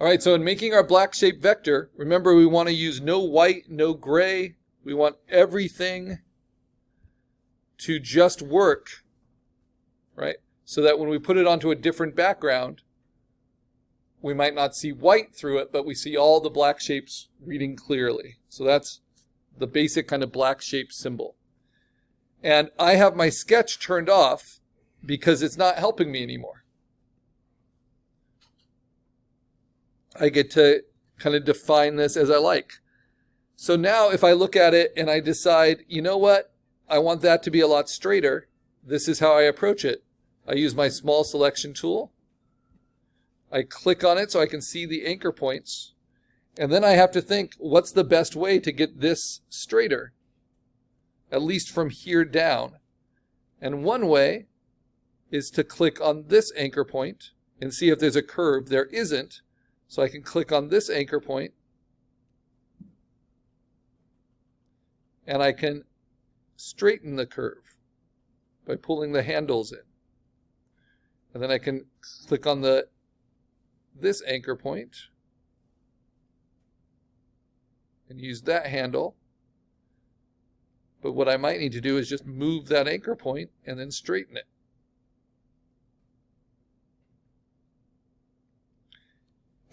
All right, so in making our black shape vector, remember we want to use no white, no gray. We want everything to just work, right? So that when we put it onto a different background, we might not see white through it, but we see all the black shapes reading clearly. So that's the basic kind of black shape symbol. And I have my sketch turned off because it's not helping me anymore. I get to kind of define this as I like. So now if I look at it and I decide, you know what, I want that to be a lot straighter, this is how I approach it. I use my small selection tool. I click on it so I can see the anchor points. And then I have to think, what's the best way to get this straighter? At least from here down. And one way is to click on this anchor point and see if there's a curve. There isn't. So I can click on this anchor point. And I can straighten the curve by pulling the handles in. And then I can click on this anchor point and use that handle. But what I might need to do is just move that anchor point and then straighten it.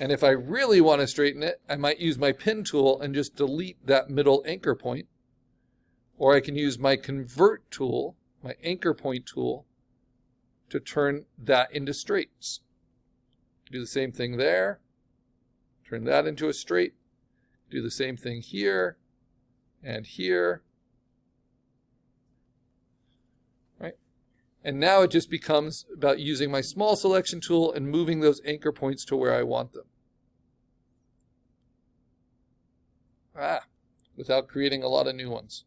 And if I really want to straighten it, I might use my pen tool and just delete that middle anchor point. Or I can use my convert tool, my anchor point tool, to turn that into straights. Do the same thing there. Turn that into a straight. Do the same thing here and here. Right? And now it just becomes about using my small selection tool and moving those anchor points to where I want them. Without creating a lot of new ones.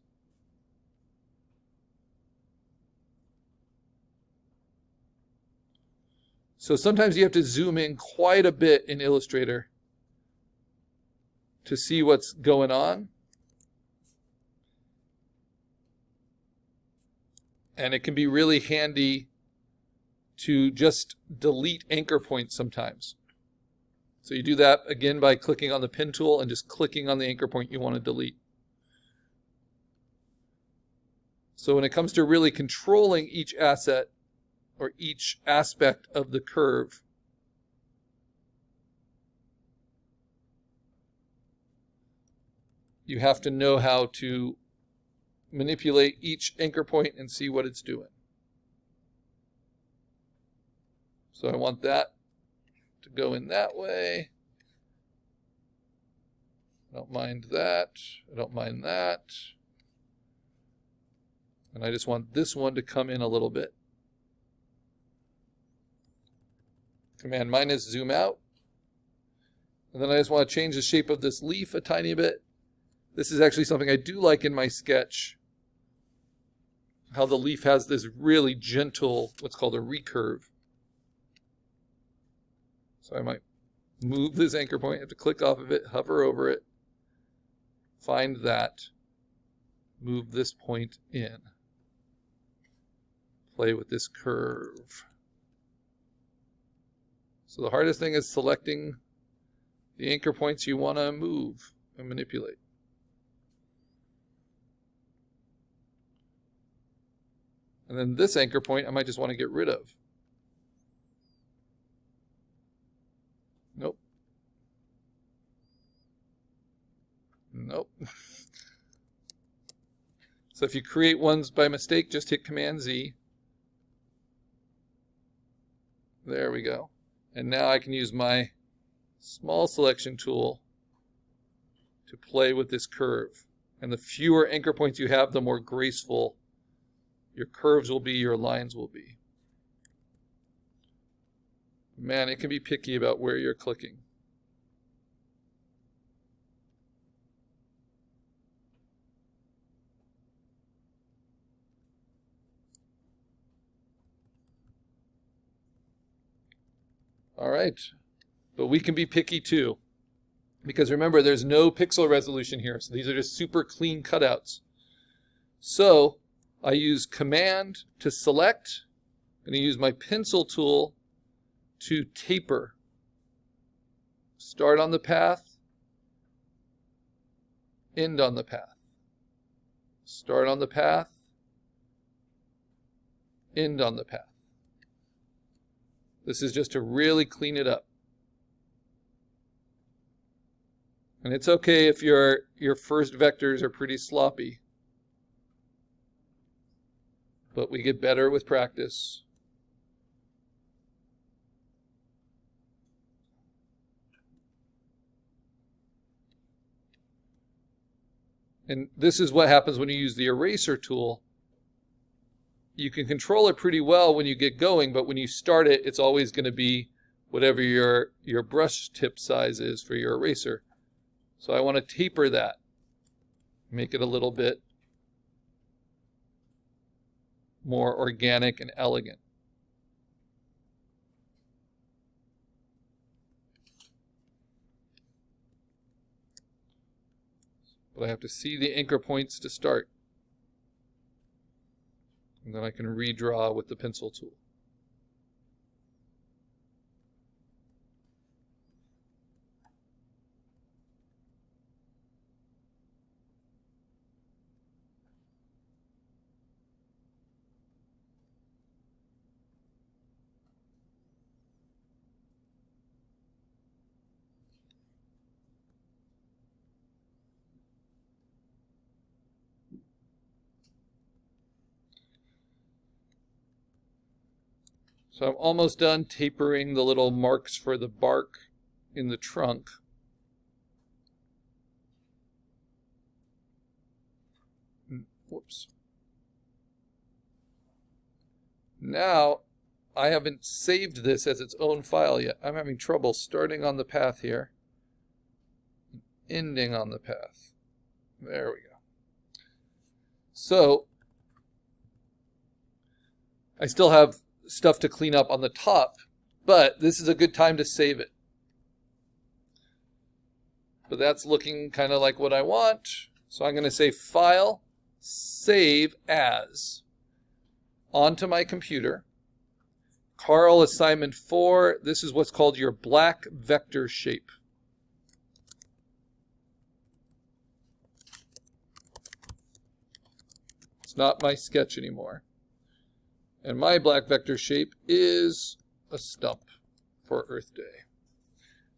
So sometimes you have to zoom in quite a bit in Illustrator to see what's going on. And it can be really handy to just delete anchor points sometimes. So you do that again by clicking on the pen tool and just clicking on the anchor point you want to delete. So when it comes to really controlling each asset or each aspect of the curve, you have to know how to manipulate each anchor point and see what it's doing. So I want that to go in that way. I don't mind that. I don't mind that. And I just want this one to come in a little bit. Command minus, zoom out. And then I just want to change the shape of this leaf a tiny bit. This is actually something I do like in my sketch. How the leaf has this really gentle, what's called a recurve. So I might move this anchor point, have to click off of it, hover over it, find that, move this point in, play with this curve. So the hardest thing is selecting the anchor points you want to move and manipulate. And then this anchor point I might just want to get rid of. Nope. Nope. So if you create ones by mistake, just hit Command Z. There we go. And now I can use my small selection tool to play with this curve. And the fewer anchor points you have, the more graceful your curves will be, your lines will be. Man, it can be picky about where you're clicking. All right, but we can be picky too. Because remember, there's no pixel resolution here, so these are just super clean cutouts. So I use Command to select. I'm going to use my pencil tool to taper. Start on the path, end on the path. Start on the path, end on the path. This is just to really clean it up. And it's okay if your first vectors are pretty sloppy. But we get better with practice. And this is what happens when you use the eraser tool. You can control it pretty well when you get going, but when you start it, it's always going to be whatever your brush tip size is for your eraser. So I want to taper that, make it a little bit more organic and elegant. But I have to see the anchor points to start. And then I can redraw with the pencil tool. So I'm almost done tapering the little marks for the bark in the trunk. Whoops. Now, I haven't saved this as its own file yet. I'm having trouble starting on the path here, ending on the path. There we go. So, I still have stuff to clean up on the top, but this is a good time to save it. But that's looking kind of like what I want. So I'm going to say File, Save As, onto my computer. Karl assignment 4, this is what's called your black vector shape. It's not my sketch anymore. And my black vector shape is a stump for Earth Day.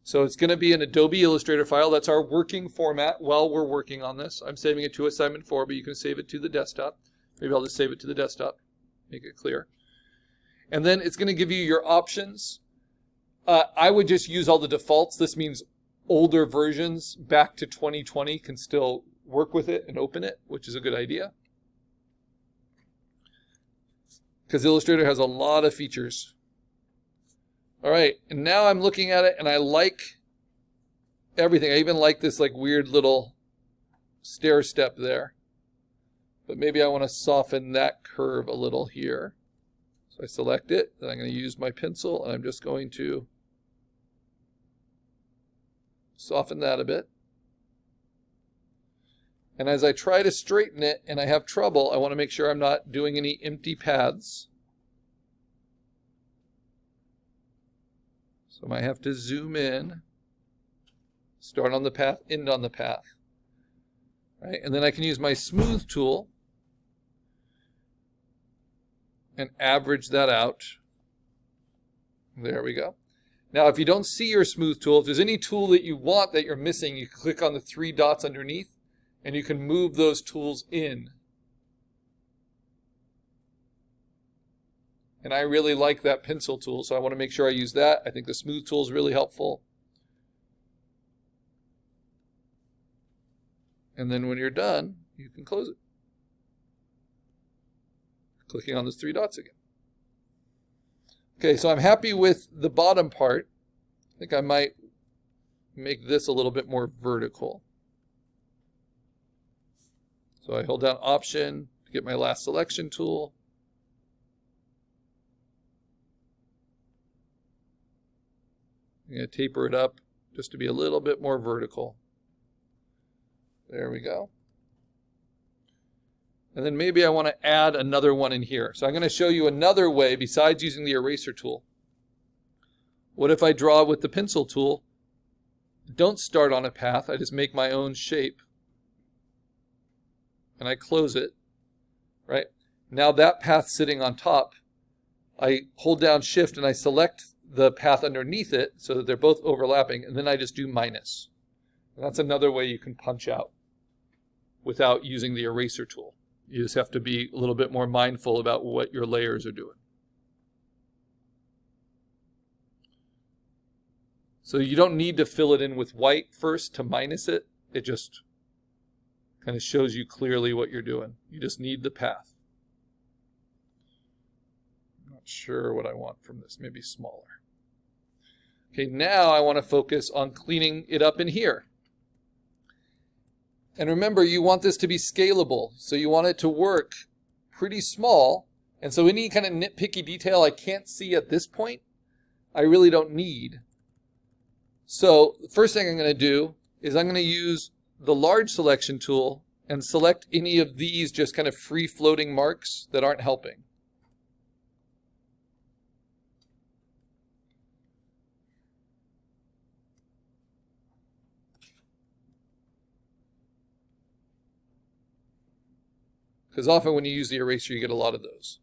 So it's going to be an Adobe Illustrator file. That's our working format while we're working on this. I'm saving it to assignment 4, but you can save it to the desktop. Maybe I'll just save it to the desktop, make it clear. And then it's going to give you your options. I would just use all the defaults. This means older versions back to 2020 can still work with it and open it, which is a good idea. Because Illustrator has a lot of features. All right, and now I'm looking at it and I like everything. I even like this like weird little stair step there. But maybe I want to soften that curve a little here. So I select it, then I'm going to use my pencil and I'm just going to soften that a bit. And as I try to straighten it and I have trouble, I want to make sure I'm not doing any empty paths. So I might have to zoom in, start on the path, end on the path. Right? And then I can use my smooth tool and average that out. There we go. Now, if you don't see your smooth tool, if there's any tool that you want that you're missing, you click on the 3 dots underneath. And you can move those tools in. And I really like that pencil tool, so I want to make sure I use that. I think the smooth tool is really helpful. And then when you're done, you can close it. Clicking on those 3 dots again. Okay, so I'm happy with the bottom part. I think I might make this a little bit more vertical. So I hold down Option to get my last selection tool. I'm going to taper it up just to be a little bit more vertical. There we go. And then maybe I want to add another one in here. So I'm going to show you another way besides using the eraser tool. What if I draw with the pencil tool don't start on a path. I just make my own shape. And I close it, right? Now that path sitting on top, I hold down Shift and I select the path underneath it so that they're both overlapping, and then I just do minus. And that's another way you can punch out without using the eraser tool. You just have to be a little bit more mindful about what your layers are doing. So you don't need to fill it in with white first to minus it. It just kind of shows you clearly what you're doing. You just need the path. I'm not sure what I want from this. Maybe smaller. Okay, now I want to focus on cleaning it up in here. And remember, you want this to be scalable. So you want it to work pretty small. And so any kind of nitpicky detail I can't see at this point, I really don't need. So the first thing I'm going to do is I'm going to use the large selection tool and select any of these just kind of free floating marks that aren't helping. Because often when you use the eraser, you get a lot of those.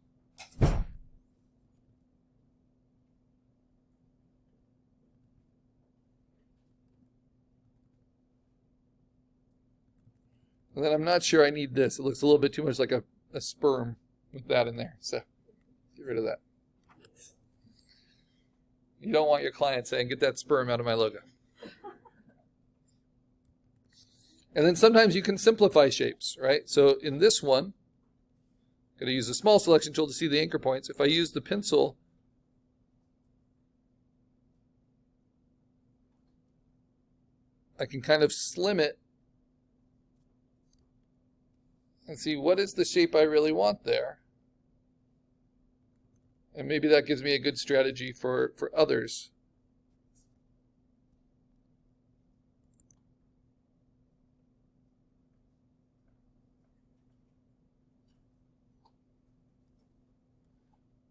And then I'm not sure I need this. It looks a little bit too much like a sperm with that in there. So get rid of that. You don't want your client saying, get that sperm out of my logo. And then sometimes you can simplify shapes, right? So in this one, I'm going to use the small selection tool to see the anchor points. If I use the pencil, I can kind of slim it and see what is the shape I really want there. And maybe that gives me a good strategy for others.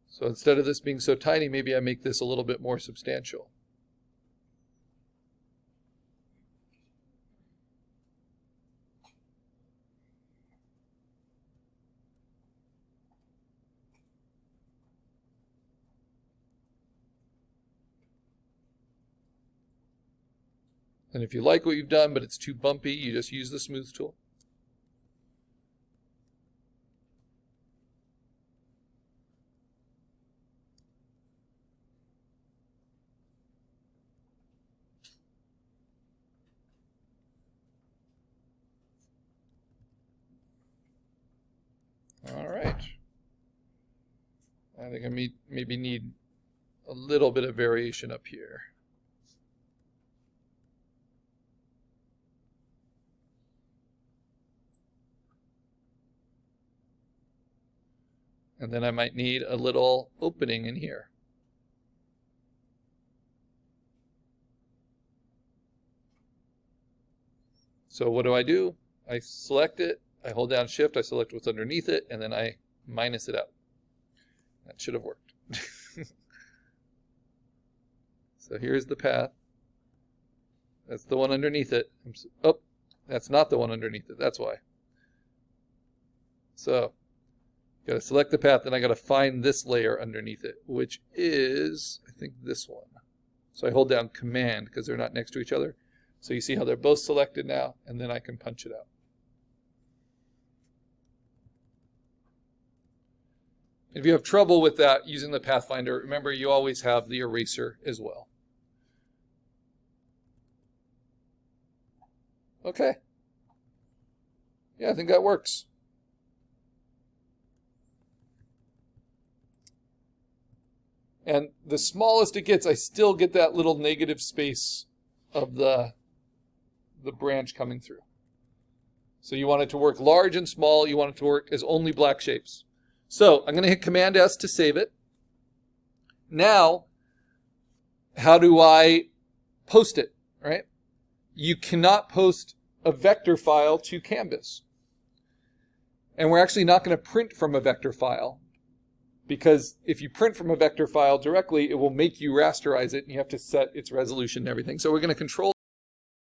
So instead of this being so tiny, maybe I make this a little bit more substantial. And if you like what you've done, but it's too bumpy, you just use the smooth tool. All right. I think I maybe need a little bit of variation up here. And then I might need a little opening in here. So what do? I select it, I hold down Shift, I select what's underneath it, and then I minus it out. That should have worked. So here's the path. That's the one underneath it. Oh, that's not the one underneath it. That's why. So got to select the path, and I got to find this layer underneath it, which is, I think, this one. So I hold down Command because they're not next to each other. So you see how they're both selected now, and then I can punch it out. If you have trouble with that using the Pathfinder, remember you always have the eraser as well. Okay. Yeah, I think that works. And the smallest it gets, I still get that little negative space of the branch coming through. So you want it to work large and small. You want it to work as only black shapes. So I'm going to hit Command S to save it. Now, how do I post it, right? You cannot post a vector file to Canvas. And we're actually not going to print from a vector file, because if you print from a vector file directly, it will make you rasterize it, and you have to set its resolution and everything. So we're going to control